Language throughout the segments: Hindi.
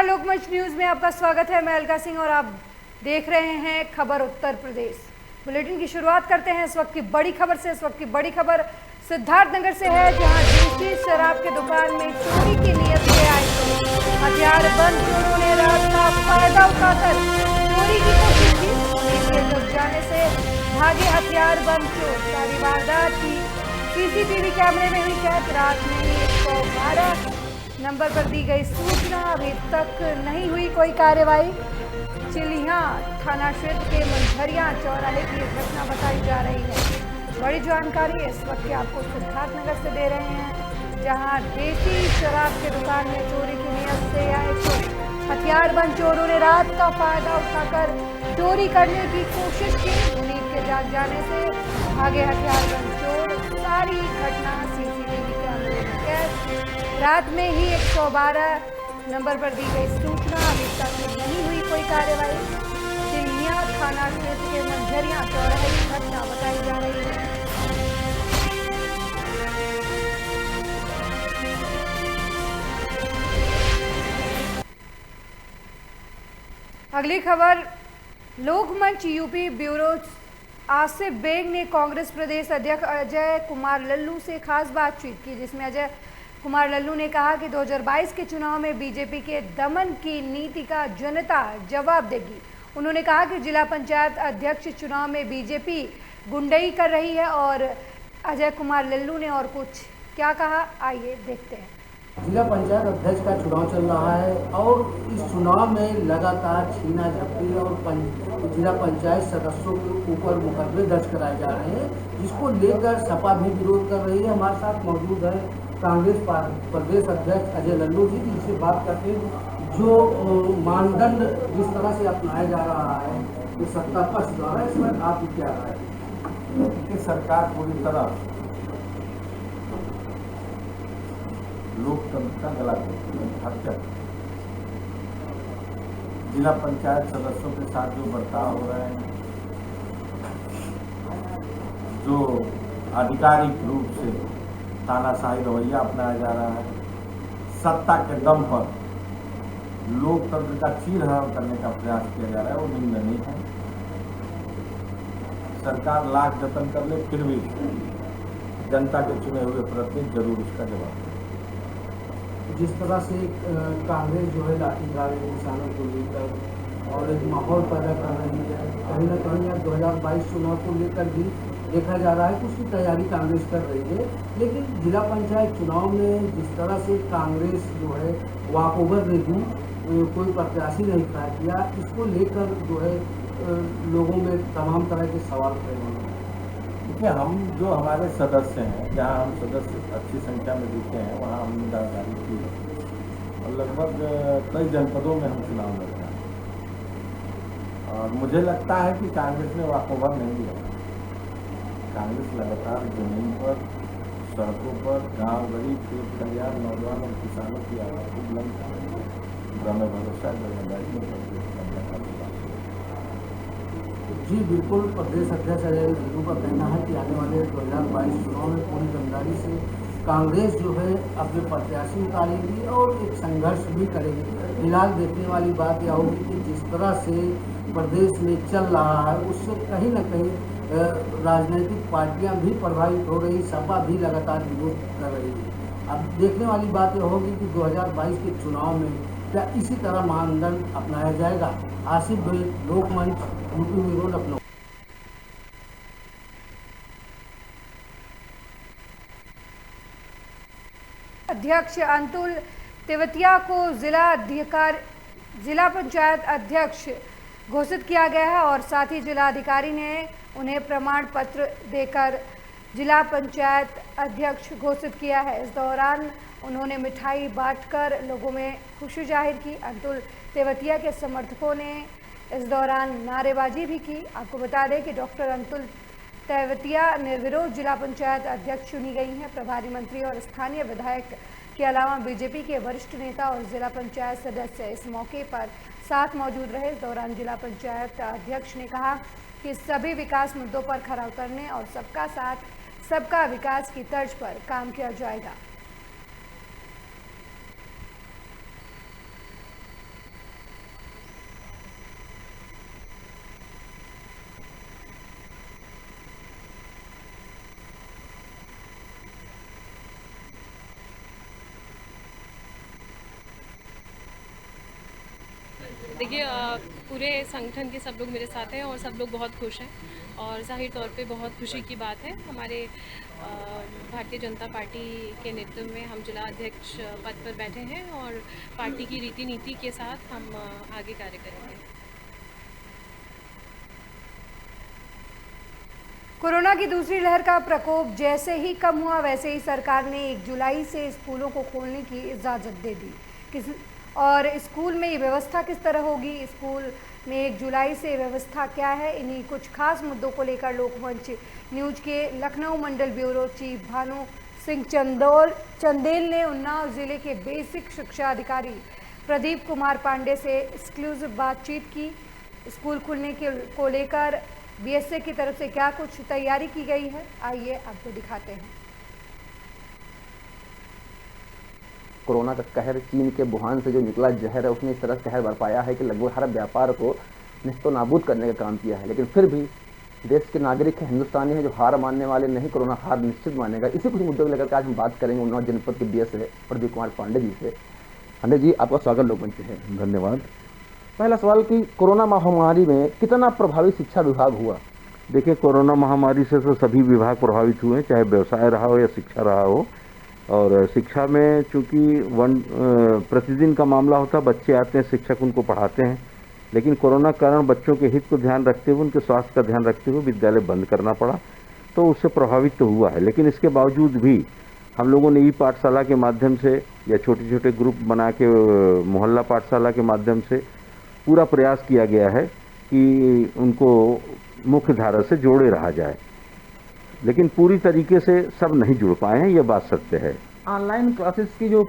नमस्कार, लोकमंच न्यूज में आपका स्वागत है। मैं अलका सिंह और आप देख रहे हैं खबर उत्तर प्रदेश। बुलेटिन की शुरुआत करते हैं इस वक्त की बड़ी खबर से। इस वक्त की बड़ी खबर सिद्धार्थनगर से है, जहां देसी शराब की दुकान में चोरी की नीयत से आए लोग हथियार बंद चोरों ने रात का फायदा उठाकर चोरी की कोशिश की। पुलिस के जाने से भागे हथियार बंद चोर। सारी वारदात की सीसीटीवी कैमरे में हुई कैद। रात में ही 112 नंबर पर दी गई सूचना। अभी तक नहीं हुई कोई कार्रवाई। चिलिया थाना क्षेत्र के मंझरिया चौराहे की घटना बताई जा रही है। बड़ी जानकारी इस वक्त आपको सिद्धार्थनगर से दे रहे हैं, जहां देसी शराब की दुकान में चोरी की नीयत से आए चोर हथियार बंद चोरों ने रात का फायदा उठाकर चोरी करने की कोशिश की। पुलिस के जाग जाने से भागे हथियार बंद चोर। सारी घटना सीसीटीवी कैमरे में कैद। रात में ही 112 नंबर पर दी गई सूचना। अभी तक नहीं हुई कोई कार्रवाई। चिलिया थाना क्षेत्र के मंझरिया चौराहे की घटना बताई जा रही है। अगली खबर, लोकमंच यूपी ब्यूरो आसिफ बेग ने कांग्रेस प्रदेश अध्यक्ष अजय कुमार लल्लू से खास बातचीत की, जिसमें अजय कुमार लल्लू ने कहा कि 2022 के चुनाव में बीजेपी के दमन की नीति का जनता जवाब देगी। उन्होंने कहा कि जिला पंचायत अध्यक्ष चुनाव में बीजेपी गुंडई कर रही है। और अजय कुमार लल्लू ने और कुछ क्या कहा, आइए देखते हैं। जिला पंचायत अध्यक्ष का चुनाव चल रहा है और इस चुनाव में लगातार छीना झपटी और जिला पंचायत सदस्यों के ऊपर मुकदमे दर्ज कराए जा रहे हैं, जिसको लेकर सपा भी विरोध कर रही है। हमारे साथ मौजूद है कांग्रेस प्रदेश अध्यक्ष अजय लल्लू जी, जिनसे बात करते हैं। जो मानदंड जिस तरह से अपनाया जा रहा है ये सत्ता पक्ष द्वारा, इसमें आप क्या राय है? सरकार पूरी तरह लोकतंत्र का गला हद तक जिला पंचायत सदस्यों के साथ जो बर्ताव हो रहे हैं, जो आधिकारिक रूप से तानाशाही रवैया अपनाया जा रहा है, सत्ता के दम पर लोकतंत्र का चीरहरण करने का प्रयास किया जा रहा है, वो निंदनीय है। सरकार लाख जतन कर ले, फिर भी जनता के चुने हुए प्रतिनिधि जरूर उसका जवाब दें। जिस तरह से कांग्रेस जो है लाठीचार्ज किसानों को लेकर और एक माहौल पैदा कर रही है, कहीं ना कहीं 2022 चुनाव को लेकर भी देखा जा रहा है कि उसकी तैयारी कांग्रेस कर रही है। लेकिन जिला पंचायत चुनाव में जिस तरह से कांग्रेस जो है वॉकओवर रेडी कोई प्रत्याशी नहीं खड़ा किया, इसको लेकर जो है लोगों में तमाम तरह के सवाल खड़े हैं। देखिए, हम जो हमारे सदस्य हैं, जहाँ हम सदस्य अच्छी संख्या में जुटे हैं, वहाँ हमने दावेदारी की है और लगभग कई जनपदों में हम चुनाव लड़ रहे हैं। और मुझे लगता है कि कांग्रेस ने वॉकओवर नहीं दिया। कांग्रेस लगातार जमीन पर, सड़कों पर, गांव गरीब, खेत खलिहान, नौजवान और किसानों की आवाज़ को बुलंद कर रही है। हमें भरोसा जी बिल्कुल, प्रदेश अध्यक्ष अजय लल्लू का कहना है कि आने वाले 2022 चुनाव में पूरी ईमानदारी से कांग्रेस जो है अपने प्रत्याशी उतारेगी और एक संघर्ष भी करेगी। फिलहाल देखने वाली बात यह होगी कि जिस तरह से प्रदेश में चल रहा है, उससे कहीं न कहीं राजनीतिक पार्टियां भी प्रभावित हो रही, सपा भी लगातार विरोध कर रही है। अब देखने वाली बात यह होगी कि 2022 के चुनाव में क्या इसी तरह मानदंड अपनाया जाएगा। आसिफ बेग, लोकमंच, यूपी ब्यूरो, लखनऊ। अध्यक्ष अतुल तेवतिया को जिला पंचायत अध्यक्ष घोषित किया गया है और साथ ही जिलाधिकारी ने उन्हें प्रमाण पत्र देकर जिला पंचायत अध्यक्ष घोषित किया है। इस दौरान उन्होंने मिठाई बांटकर लोगों में खुशी जाहिर की। अतुल तेवतिया के समर्थकों ने इस दौरान नारेबाजी भी की। आपको बता दें कि डॉक्टर अतुल तेवतिया निर्विरोध जिला पंचायत अध्यक्ष चुनी गई हैं। प्रभारी मंत्री और स्थानीय विधायक के अलावा बीजेपी के वरिष्ठ नेता और जिला पंचायत सदस्य इस मौके पर साथ मौजूद रहे। इस दौरान जिला पंचायत अध्यक्ष ने कहा कि सभी विकास मुद्दों पर खरा उतरने और सबका साथ सबका विकास की तर्ज पर काम किया जाएगा। देखिए पूरे संगठन के सब लोग मेरे साथ हैं और सब लोग बहुत खुश हैं और जाहिर तौर पे बहुत खुशी की बात है। हमारे भारतीय जनता पार्टी के नेतृत्व में हम जिला अध्यक्ष पद पर बैठे हैं और पार्टी की रीति नीति के साथ हम आगे कार्य करेंगे। कोरोना की दूसरी लहर का प्रकोप जैसे ही कम हुआ वैसे ही सरकार ने 1 जुलाई से स्कूलों को खोलने की इजाज़त दे दी। और स्कूल में ये व्यवस्था किस तरह होगी, स्कूल में 1 जुलाई से व्यवस्था क्या है, इन्हीं कुछ खास मुद्दों को लेकर लोकमंच न्यूज़ के लखनऊ मंडल ब्यूरो चीफ भानु सिंह चंदेल ने उन्नाव जिले के बेसिक शिक्षा अधिकारी प्रदीप कुमार पांडे से एक्सक्लूसिव बातचीत की। स्कूल खुलने को लेकर बीएसए की तरफ से क्या कुछ तैयारी की गई है, आइए आपको दिखाते हैं। कोरोना का कहर, चीन के वुहान से जो निकला जहर है उसने इस तरह कहर बरपाया है कि लगभग हर व्यापार को निस्तो नाबूद करने का काम किया है। लेकिन फिर भी देश के नागरिक हैं, हिंदुस्तानी हैं, जो हार मानने वाले नहीं, कोरोना हार निश्चित मानेगा। इसी कुछ मुद्दों को लेकर आज हम बात करेंगे उन्नाव जनपद के बीएसए प्रदीप कुमार पांडे जी से। पांडे जी, आपका स्वागत लोकमंच है। धन्यवाद। पहला सवाल कि कोरोना महामारी में कितना प्रभावी शिक्षा विभाग हुआ? देखिए, कोरोना महामारी से तो सभी विभाग प्रभावित हुए, चाहे व्यवसाय रहा हो या शिक्षा रहा हो। और शिक्षा में चूँकि प्रतिदिन का मामला होता, बच्चे आते हैं, शिक्षक उनको पढ़ाते हैं, लेकिन कोरोना कारण बच्चों के हित को ध्यान रखते हुए, उनके स्वास्थ्य का ध्यान रखते हुए विद्यालय बंद करना पड़ा, तो उससे प्रभावित तो हुआ है। लेकिन इसके बावजूद भी हम लोगों ने ई पाठशाला के माध्यम से या छोटे छोटे ग्रुप बना के मोहल्ला पाठशाला के माध्यम से पूरा प्रयास किया गया है कि उनको मुख्य धारा से जोड़े रहा जाए, लेकिन पूरी तरीके से सब नहीं जुड़ पाए हैं, ये बात सत्य है। ऑनलाइन क्लासेस की जो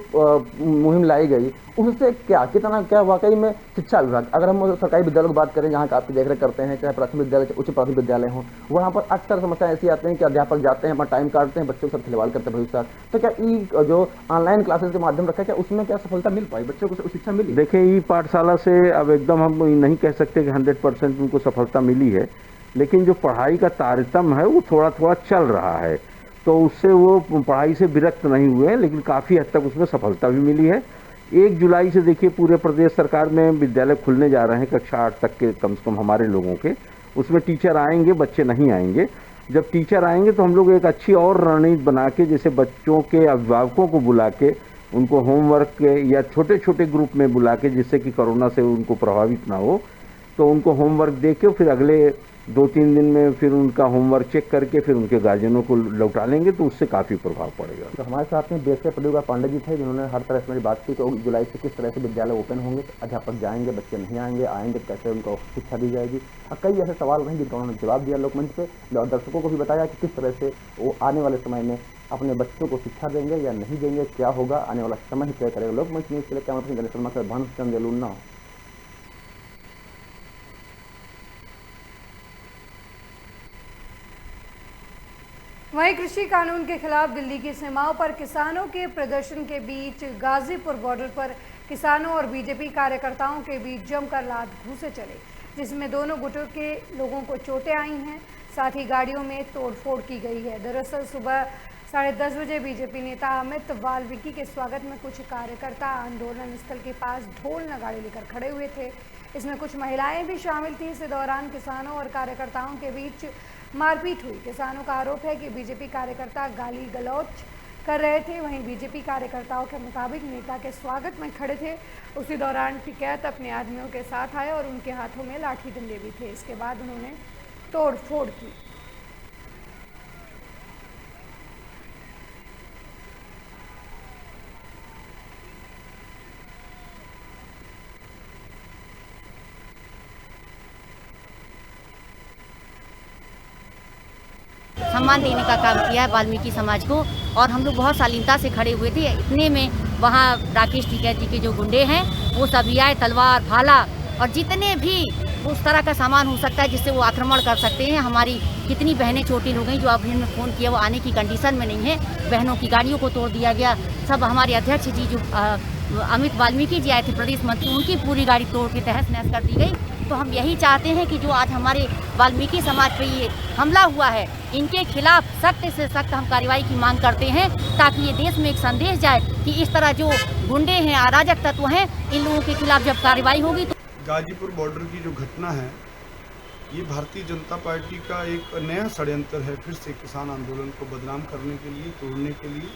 मुहिम लाई गई उससे क्या वाकई में शिक्षा विभाग, अगर हम सरकारी विद्यालयों की बात करें जहाँ का आपकी देखरेख करते हैं, चाहे प्राथमिक विद्यालय उच्च प्राथमिक विद्यालय हों, वहाँ पर अक्सर समस्याएं ऐसी आती हैं कि अध्यापक जाते हैं, अपना टाइम काटते हैं, बच्चों के साथ खिलवाड़ करते हैं भविष्य। तो क्या ई जो ऑनलाइन क्लासेस के माध्यम रखा है, क्या उसमें क्या सफलता मिल पाई, बच्चों को शिक्षा मिली? देखिए, ई पाठशाला से अब एकदम हम नहीं कह सकते कि 100% उनको सफलता मिली है, लेकिन जो पढ़ाई का तारतम्य है वो थोड़ा थोड़ा चल रहा है, तो उससे वो पढ़ाई से विरक्त नहीं हुए हैं, लेकिन काफ़ी हद तक उसमें सफलता भी मिली है। 1 जुलाई से देखिए पूरे प्रदेश सरकार में विद्यालय खुलने जा रहे हैं, कक्षा 8 तक के कम से कम हमारे लोगों के। उसमें टीचर आएंगे, बच्चे नहीं आएंगे। जब टीचर आएंगे तो हम लोग एक अच्छी और रणनीति बना के, जैसे बच्चों के अभिभावकों को बुला के उनको होमवर्क या छोटे छोटे ग्रुप में बुला के, जिससे कि कोरोना से उनको प्रभावित ना हो, तो उनको होमवर्क दे के फिर अगले 2-3 दिन में फिर उनका होमवर्क चेक करके फिर उनके गार्जियनों को लौटा लेंगे, तो उससे काफ़ी प्रभाव पड़ेगा। तो हमारे साथ में बीएसए प्रदीप कुमार पांडे जी थे, जिन्होंने हर तरह से मेरी बात की कि 1 जुलाई से किस तरह से विद्यालय ओपन होंगे, अध्यापक जाएंगे, बच्चे नहीं आएंगे, आएंगे कैसे उनको शिक्षा दी जाएगी। और कई ऐसे सवाल रहे जिनका उन्होंने जवाब दिया लोकमंच पे, और दर्शकों को भी बताया कि किस तरह से वो आने वाले समय में अपने बच्चों को शिक्षा देंगे या नहीं देंगे, क्या होगा, आने वाला समय ही तय करेगा। लोकमंच न्यूज़ के लिए क्या मतलब गणेश शर्मा से भानु चंदेल उन्नाव। वहीं कृषि कानून के खिलाफ दिल्ली की सीमाओं पर किसानों के प्रदर्शन के बीच गाजीपुर बॉर्डर पर किसानों और बीजेपी कार्यकर्ताओं के बीच जमकर लात घूंसे चले, जिसमें दोनों गुटों के लोगों को चोटें आई हैं, साथ ही गाड़ियों में तोड़फोड़ की गई है। दरअसल सुबह 10:30 बजे बीजेपी नेता अमित वाल्मीकि के स्वागत में कुछ कार्यकर्ता आंदोलन स्थल के पास ढोल नगाड़े लेकर खड़े हुए थे। इसमें कुछ महिलाएं भी शामिल थी। इस दौरान किसानों और कार्यकर्ताओं के बीच मारपीट हुई। किसानों का आरोप है कि बीजेपी कार्यकर्ता गाली गलौज कर रहे थे। वहीं बीजेपी कार्यकर्ताओं के मुताबिक नेता के स्वागत में खड़े थे। उसी दौरान टिकैत अपने आदमियों के साथ आए और उनके हाथों में लाठी डंडे भी थे। इसके बाद उन्होंने तोड़फोड़ की। सम्मान देने का काम किया है वाल्मीकि समाज को, और हम लोग बहुत शालीनता से खड़े हुए थे। इतने में वहाँ राकेश टिकैत जी के जो गुंडे हैं वो सभी आए, तलवार भाला और जितने भी उस तरह का सामान हो सकता है जिससे वो आक्रमण कर सकते हैं। हमारी कितनी बहनें चोटिल हो गई, जो अभी हमने फ़ोन किया वो आने की कंडीशन में नहीं है। बहनों की गाड़ियों को तोड़ दिया गया। सब हमारे अध्यक्ष जी जो अमित वाल्मीकि जी आए थे प्रदेश मंत्री, उनकी पूरी गाड़ी तोड़ के तहस नहस कर दी गई। तो हम यही चाहते हैं कि जो आज हमारे वाल्मीकि समाज पे ये हमला हुआ है, इनके खिलाफ सख्त से सख्त हम कार्रवाई की मांग करते हैं, ताकि ये देश में एक संदेश जाए कि इस तरह जो गुंडे हैं, अराजक तत्व हैं, इन लोगों के खिलाफ जब कार्रवाई होगी तो गाजीपुर बॉर्डर की जो घटना है, ये भारतीय जनता पार्टी का एक नया षड्यंत्र है, फिर से किसान आंदोलन को बदनाम करने के लिए, तोड़ने के लिए।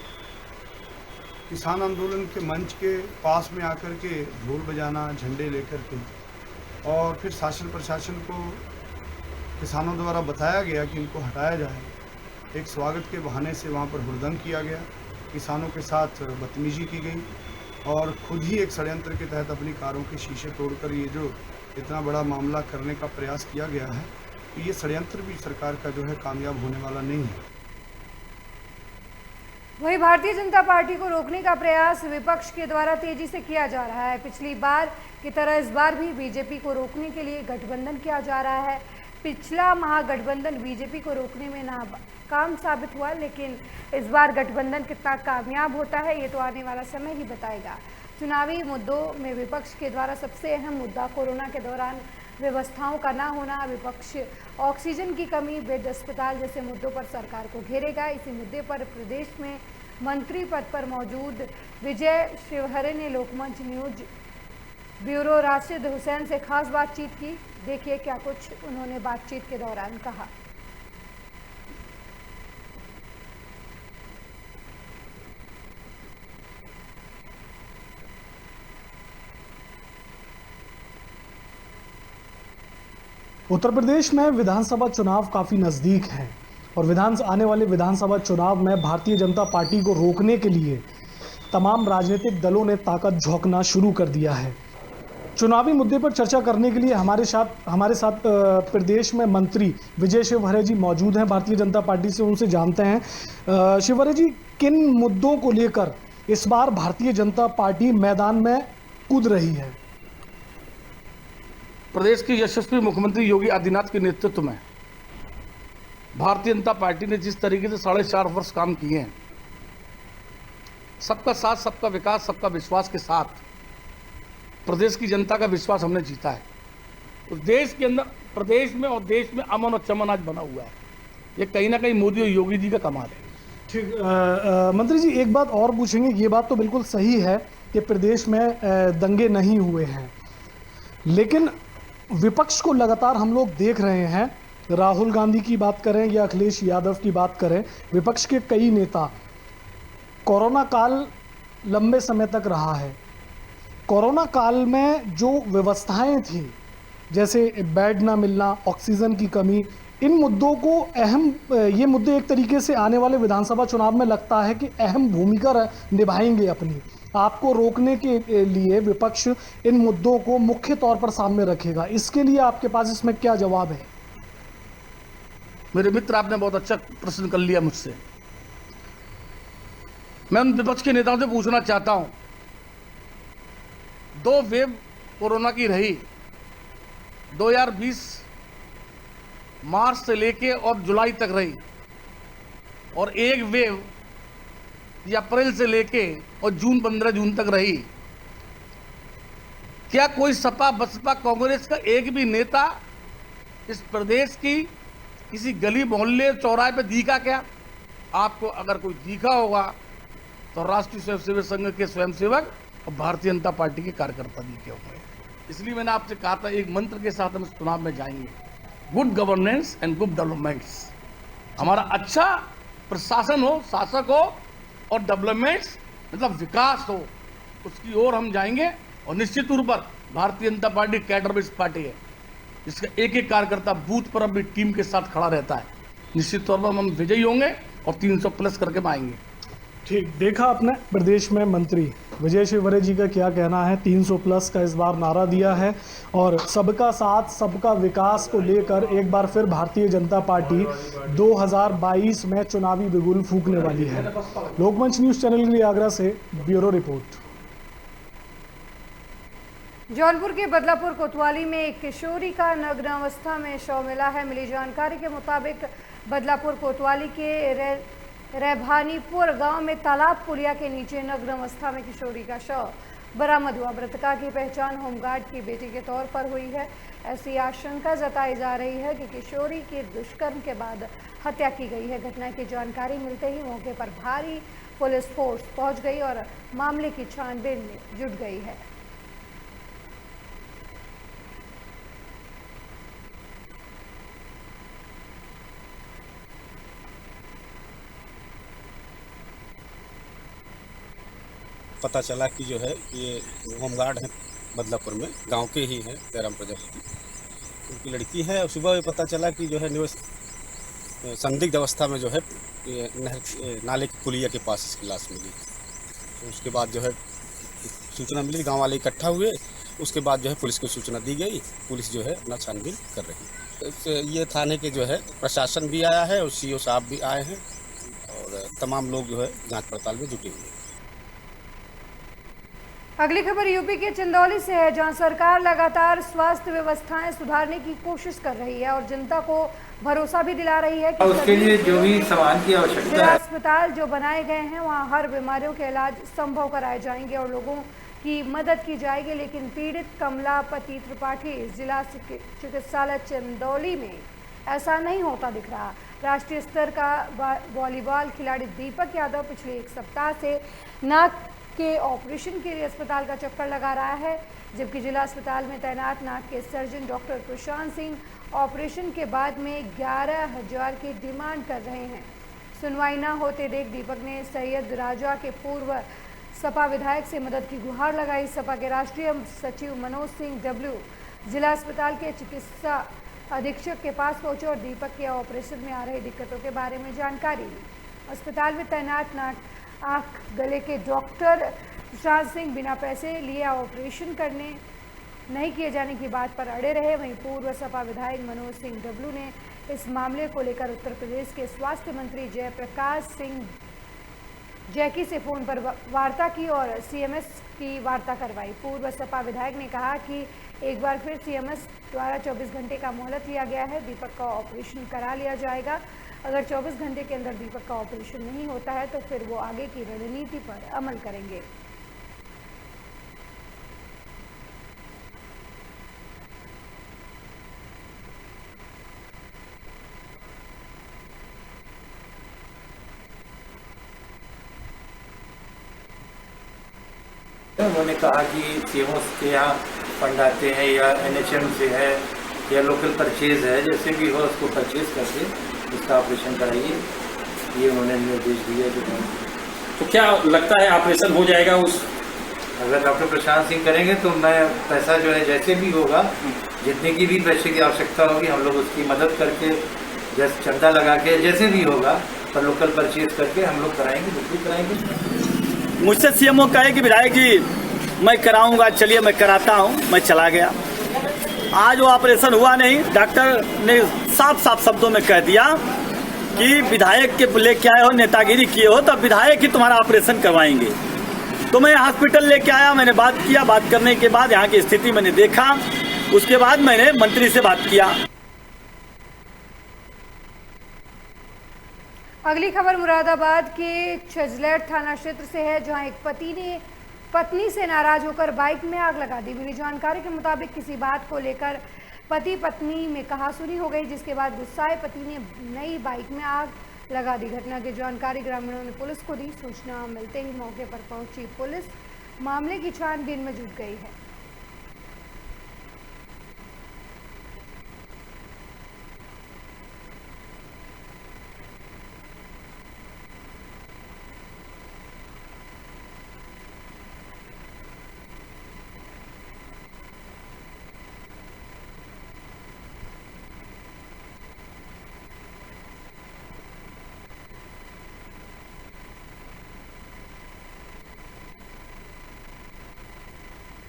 किसान आंदोलन के मंच के पास में आकर के ढोल बजाना, झंडे लेकर के, और फिर शासन प्रशासन को किसानों द्वारा बताया गया कि इनको हटाया जाए। एक स्वागत के बहाने से वहाँ पर हुड़दंग किया गया, किसानों के साथ बदतमीजी की गई और खुद ही एक षड्यंत्र के तहत अपनी कारों के शीशे तोड़कर ये जो इतना बड़ा मामला करने का प्रयास किया गया है, तो ये षड्यंत्र भी सरकार का जो है कामयाब होने वाला नहीं है। वहीं भारतीय जनता पार्टी को रोकने का प्रयास विपक्ष के द्वारा तेजी से किया जा रहा है। पिछली बार की तरह इस बार भी बीजेपी को रोकने के लिए गठबंधन किया जा रहा है। पिछला महागठबंधन बीजेपी को रोकने में नाकाम साबित हुआ, लेकिन इस बार गठबंधन कितना कामयाब होता है ये तो आने वाला समय ही बताएगा। चुनावी मुद्दों में विपक्ष के द्वारा सबसे अहम मुद्दा कोरोना के दौरान व्यवस्थाओं का ना होना। विपक्ष ऑक्सीजन की कमी, बेड अस्पताल जैसे मुद्दों पर सरकार को घेरेगा। इसी मुद्दे पर प्रदेश में मंत्री पद पर मौजूद विजय शिवहरे ने लोकमंच न्यूज ब्यूरो राशिद हुसैन से खास बातचीत की। देखिए क्या कुछ उन्होंने बातचीत के दौरान कहा। उत्तर प्रदेश में विधानसभा चुनाव काफ़ी नज़दीक हैं और आने वाले विधानसभा चुनाव में भारतीय जनता पार्टी को रोकने के लिए तमाम राजनीतिक दलों ने ताकत झोंकना शुरू कर दिया है। चुनावी मुद्दे पर चर्चा करने के लिए हमारे साथ प्रदेश में मंत्री विजय शिवहरे जी मौजूद हैं भारतीय जनता पार्टी से। उनसे जानते हैं, शिवहरे जी, किन मुद्दों को लेकर इस बार भारतीय जनता पार्टी मैदान में कूद रही है? प्रदेश के यशस्वी मुख्यमंत्री योगी आदित्यनाथ के नेतृत्व में भारतीय जनता पार्टी ने जिस तरीके से 4.5 वर्ष काम किए हैं, सबका साथ, सबका विकास, सबका विश्वास के साथ प्रदेश की जनता का विश्वास हमने जीता है। तो देश के अंदर, प्रदेश में और देश में अमन और चमन आज बना हुआ है। ये कहीं ना कहीं मोदी और योगी जी का कमाल है। ठीक, मंत्री जी, एक बात और पूछेंगे। ये बात तो बिल्कुल सही है कि प्रदेश में दंगे नहीं हुए हैं, लेकिन विपक्ष को लगातार हम लोग देख रहे हैं, राहुल गांधी की बात करें या अखिलेश यादव की बात करें, विपक्ष के कई नेता, कोरोना काल लंबे समय तक रहा है। कोरोना काल में जो व्यवस्थाएं थी, जैसे बेड ना मिलना, ऑक्सीजन की कमी, इन मुद्दों को ये मुद्दे एक तरीके से आने वाले विधानसभा चुनाव में लगता है कि अहम भूमिका निभाएंगे अपनी। आपको रोकने के लिए विपक्ष इन मुद्दों को मुख्य तौर पर सामने रखेगा। इसके लिए आपके पास इसमें क्या जवाब है? मेरे मित्र, आपने बहुत अच्छा प्रश्न कर लिया मुझसे। मैं उन विपक्ष के नेताओं से पूछना चाहता हूं, 2 वेव कोरोना की रही, 2020 मार्च से लेके और जुलाई तक रही, और एक वेव या अप्रैल से लेके और 15 जून तक रही। क्या कोई सपा, बसपा, कांग्रेस का एक भी नेता इस प्रदेश की किसी गली मोहल्ले चौराहे पे दिखा क्या? आपको अगर कोई दिखा होगा तो राष्ट्रीय स्वयंसेवक संघ के स्वयंसेवक और भारतीय जनता पार्टी के कार्यकर्ता दिखे होंगे। इसलिए मैंने आपसे कहा था, एक मंत्र के साथ हम इस चुनाव में जाएंगे, good governance and good developments. हमारा अच्छा प्रशासन हो, शासक हो, और डेवलपमेंट्स मतलब विकास हो, उसकी ओर हम जाएंगे। और निश्चित तौर पर Bharatiya Janata party cadre based party है, इसका एक एक कार्यकर्ता बूथ पर अपनी टीम के साथ खड़ा रहता है। निश्चित तौर पर हम विजयी होंगे और 300 प्लस करके आएंगे। ठीक, देखा आपने प्रदेश में मंत्री विजय शिवहरे जी का क्या कहना है। 300 प्लस का इस बार नारा दिया है और सबका साथ, सबका विकास को लेकर एक बार फिर भारतीय जनता पार्टी 2022 में चुनावी बिगुल फूंकने वाली है। लोकमंच न्यूज़ चैनल के लिए आगरा से ब्यूरो रिपोर्ट। जौनपुर के बदलापुर कोतवाली में एक किशोरी का नग्न अवस्था में शव मिला है। मिली जानकारी के मुताबिक बदलापुर कोतवाली के रैभानीपुर गांव में तालाब पुलिया के नीचे नग्न अवस्था में किशोरी का शव बरामद हुआ। मृतका की पहचान होमगार्ड की बेटी के तौर पर हुई है। ऐसी आशंका जताई जा रही है कि किशोरी के दुष्कर्म के बाद हत्या की गई है। घटना की जानकारी मिलते ही मौके पर भारी पुलिस फोर्स पहुंच गई और मामले की छानबीन में जुट गई है। पता चला कि जो है ये होमगार्ड है बदलापुर में, गांव के ही हैं, जयराम प्रजापति, उनकी लड़की है। और सुबह पता चला कि जो है संदिग्ध अवस्था में जो है नहर नाले की पुलिया के पास इसकी लाश मिली। तो उसके बाद जो है सूचना मिली, गांव वाले इकट्ठा हुए। उसके बाद जो है पुलिस को सूचना दी गई, पुलिस जो है अपना छानबीन कर रही है। ये थाने के जो है प्रशासन भी आया है और सीओ साहब भी आए हैं और तमाम लोग जो है जांच पड़ताल में जुटे हुए हैं। अगली खबर यूपी के चंदौली से है, जहां सरकार लगातार स्वास्थ्य व्यवस्थाएं सुधारने की कोशिश कर रही है और जनता को भरोसा भी दिला रही है कि उसके लिए जो भी सामान की आवश्यकता है, अस्पताल जो बनाए गए हैं वहां हर बीमारियों के इलाज संभव कराए जाएंगे और लोगों की मदद की जाएगी। लेकिन पीड़ित कमलापति त्रिपाठी जिला चिकित्सालय चंदौली में ऐसा नहीं होता दिख रहा। राष्ट्रीय स्तर का वॉलीबॉल खिलाड़ी दीपक यादव पिछले एक सप्ताह से नाक के ऑपरेशन के लिए अस्पताल का चक्कर लगा रहा है, जबकि जिला अस्पताल में तैनात नाक के surgeon doctor Prashant Singh operation के बाद में 11,000 की डिमांड कर रहे हैं। सुनवाई न होते देख दीपक ने सैयद राजा के पूर्व सपा विधायक से मदद की गुहार लगाई। सपा के राष्ट्रीय सचिव मनोज सिंह डब्ल्यू जिला अस्पताल के चिकित्सा अधीक्षक के पास पहुंचे और दीपक के ऑपरेशन में आ रही दिक्कतों के बारे में जानकारी ली। अस्पताल में तैनात नाक आँख गले के डॉक्टर प्रशांत सिंह बिना पैसे लिए ऑपरेशन करने नहीं किए जाने की बात पर अड़े रहे। वहीं पूर्व सपा विधायक मनोज सिंह डब्ल्यू ने इस मामले को लेकर उत्तर प्रदेश के स्वास्थ्य मंत्री जयप्रकाश सिंह जैकी से फोन पर वार्ता की और सीएमएस की वार्ता करवाई। पूर्व सपा विधायक ने कहा कि एक बार फिर सीएमएस द्वारा 24 घंटे का मोहलत लिया गया है, दीपक का ऑपरेशन करा लिया जाएगा। अगर 24 घंटे के अंदर दीपक का ऑपरेशन नहीं होता है तो फिर वो आगे की रणनीति पर अमल करेंगे। उन्होंने कहा कि सीएमओ के यहाँ फंड आते हैं या एनएचएम से है या लोकल परचेज है, जैसे भी हो उसको परचेज करके उसका ऑपरेशन कराइए, ये उन्होंने निर्देश दिया। तो क्या लगता है ऑपरेशन हो जाएगा? उस अगर डॉक्टर प्रशांत सिंह करेंगे तो मैं पैसा जो है जैसे भी होगा, जितने की भी पैसे की आवश्यकता होगी हम लोग उसकी मदद करके, जैसे चंदा लगा के जैसे भी होगा पर लोकल परचेज करके हम लोग कराएंगे, बिल्कुल कराएंगे। मुझसे सीएमओ कहे कि विधायक जी मैं कराऊंगा, चलिए मैं कराता हूं, मैं चला गया। आज वो ऑपरेशन हुआ नहीं। डॉक्टर ने साफ साफ शब्दों में कह दिया कि विधायक के लेके आए हो, नेतागिरी किए हो, तो विधायक ही तुम्हारा ऑपरेशन करवाएंगे। तो मैं हॉस्पिटल लेके आया, मैंने बात किया, बात करने के बाद यहाँ की स्थिति मैंने देखा, उसके बाद मैंने मंत्री से बात किया। अगली खबर मुरादाबाद के छजलैट थाना क्षेत्र से है, जहां एक पति ने पत्नी से नाराज होकर बाइक में आग लगा दी। मिली जानकारी के मुताबिक किसी बात को लेकर पति पत्नी में कहासुनी हो गई, जिसके बाद गुस्साए पति ने नई बाइक में आग लगा दी। घटना की जानकारी ग्रामीणों ने पुलिस को दी। सूचना मिलते ही मौके पर पहुंची पुलिस मामले की छानबीन में जुट गई है।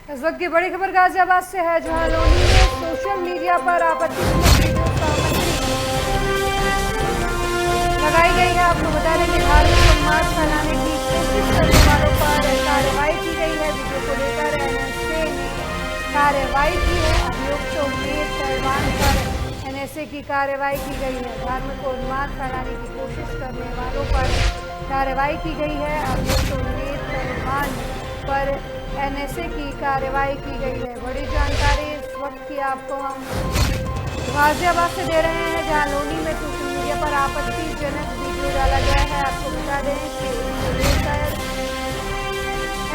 इस वक्त की बड़ी खबर गाजियाबाद से है, जहां लोनी में सोशल मीडिया पर आपत्तिजनक वीडियो लगाई गई है। आपको बता दें कि धार्मिक उन्माद फैलाने की कोशिश करने वालों पर कार्रवाई की गई है। वीडियो को लेकर एनएसए ने कार्रवाई की है। अभियुक्त उम्मेद पहलवान पर एनएसए की कार्रवाई की गई है। धार्मिक उन्माद फैलाने की कोशिश करने वालों पर कार्रवाई की गई है। अभियुक्त उम्मेद पहलवान पर एनएसए की कार्रवाई की गई है। बड़ी जानकारी इस वक्त की आपको हम गाजियाबाद से दे रहे हैं, जहां लोनी में सोशल मीडिया पर आपत्तिजनक वीडियो डाला गया है। आपको बता दें कि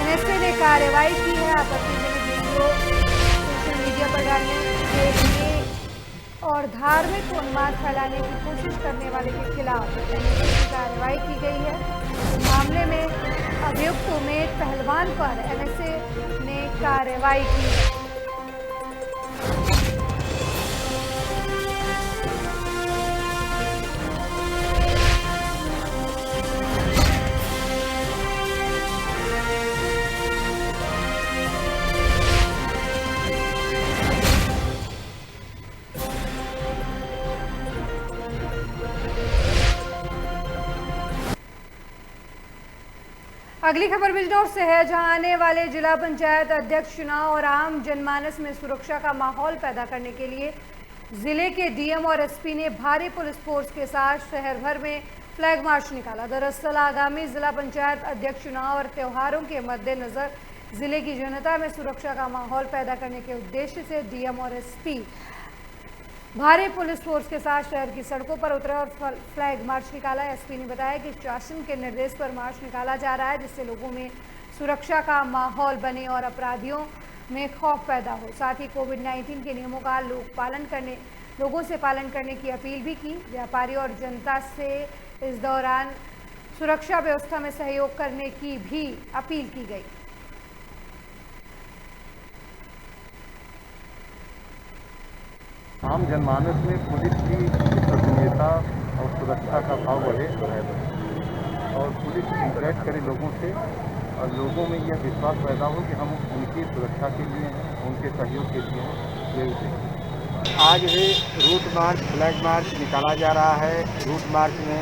एनएसए ने कार्रवाई की है। आपत्तिजनक वीडियो सोशल मीडिया पर डालने के लिए और धार्मिक उन्माद फैलाने की कोशिश करने वाले के खिलाफ कार्रवाई की गई है। इस मामले में अभियुक्त उमेद पहलवान पर एनएसए ने कार्रवाई की। अगली खबर बिजनौर से है, जहां आने वाले जिला पंचायत अध्यक्ष चुनाव और आम जनमानस में सुरक्षा का माहौल पैदा करने के लिए जिले के डीएम और एसपी ने भारी पुलिस फोर्स के साथ शहर भर में फ्लैग मार्च निकाला। दरअसल आगामी जिला पंचायत अध्यक्ष चुनाव और त्योहारों के मद्देनजर जिले की जनता में सुरक्षा का माहौल पैदा करने के उद्देश्य से डीएम और एसपी भारी पुलिस फोर्स के साथ शहर की सड़कों पर उतरे और फ्लैग मार्च निकाला। एसपी ने बताया कि शासन के निर्देश पर मार्च निकाला जा रहा है, जिससे लोगों में सुरक्षा का माहौल बने और अपराधियों में खौफ पैदा हो। साथ ही कोविड-19 के नियमों का लोगों से पालन करने की अपील भी की। व्यापारी और जनता से इस दौरान सुरक्षा व्यवस्था में सहयोग करने की भी अपील की गई। आम जनमानस में पुलिस की विश्वसनीयता और सुरक्षा का भाव बढ़े और पुलिस इंटरेक्ट करे लोगों से और लोगों में यह विश्वास पैदा हो कि हम उनकी सुरक्षा के लिए हैं, उनके सहयोग के लिए हैं। ये उद्देश्य आज भी रूट मार्च फ्लैग मार्च निकाला जा रहा है। रूट मार्च में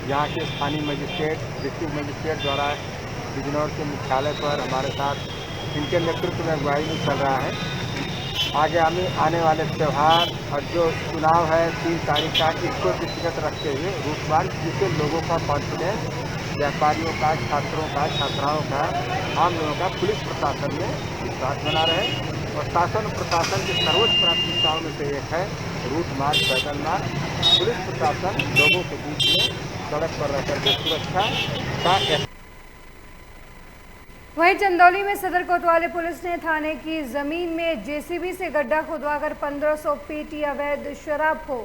यहाँ के स्थानीय मजिस्ट्रेट, डिस्ट्रिक्ट मजिस्ट्रेट द्वारा बिजनौर के मुख्यालय पर हमारे साथ इनके नेतृत्व में अगुवाई में चल रहा है। आगे आने वाले त्यौहार और जो चुनाव है 3 तारीख का, इसको दृष्टिगत रखते हुए रूट मार्च, जिससे लोगों का कॉन्फिडेंस, व्यापारियों का, छात्रों का, छात्राओं का, आम लोगों का पुलिस प्रशासन में विश्वास बना रहे। और शासन और प्रशासन की सर्वोच्च प्राथमिकताओं में से एक है रूट मार्च, पैदल मार्च। पुलिस प्रशासन लोगों के बीच में सड़क पर रह करके सुरक्षा का। वहीं चंदौली में सदर कोतवाली पुलिस ने थाने की जमीन में जेसीबी से गड्ढा खुदवाकर 1500 पेटी अवैध शराब को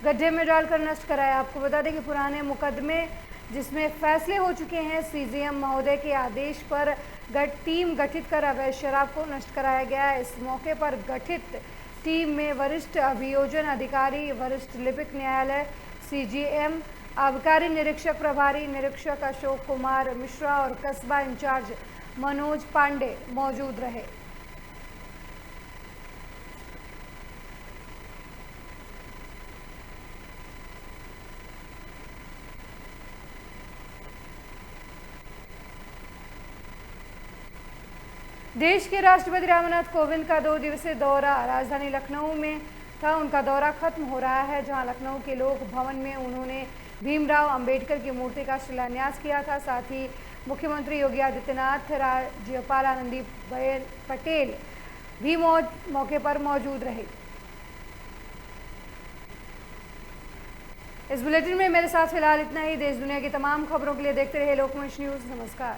गड्ढे में डालकर नष्ट कराया। आपको बता दें कि पुराने मुकदमे जिसमें फैसले हो चुके हैं, सीजेएम महोदय के आदेश पर टीम गठित कर अवैध शराब को नष्ट कराया गया। इस मौके पर गठित टीम में वरिष्ठ अभियोजन अधिकारी, वरिष्ठ लिपिक न्यायालय, सीजेएम, आबकारी निरीक्षक प्रभारी निरीक्षक अशोक कुमार मिश्रा और कस्बा इंचार्ज मनोज पांडे मौजूद रहे। देश के राष्ट्रपति रामनाथ कोविंद का 2 दिवसीय दौरा राजधानी लखनऊ में था। उनका दौरा खत्म हो रहा है, जहां लखनऊ के लोक भवन में उन्होंने भीमराव अंबेडकर की मूर्ति का शिलान्यास किया था। साथ ही मुख्यमंत्री योगी आदित्यनाथ, राज्यपाल आनंदीबेन पटेल भी मौके पर मौजूद रहे। इस बुलेटिन में मेरे साथ फिलहाल इतना ही। देश दुनिया की तमाम खबरों के लिए देखते रहिए लोकमंच न्यूज़। नमस्कार।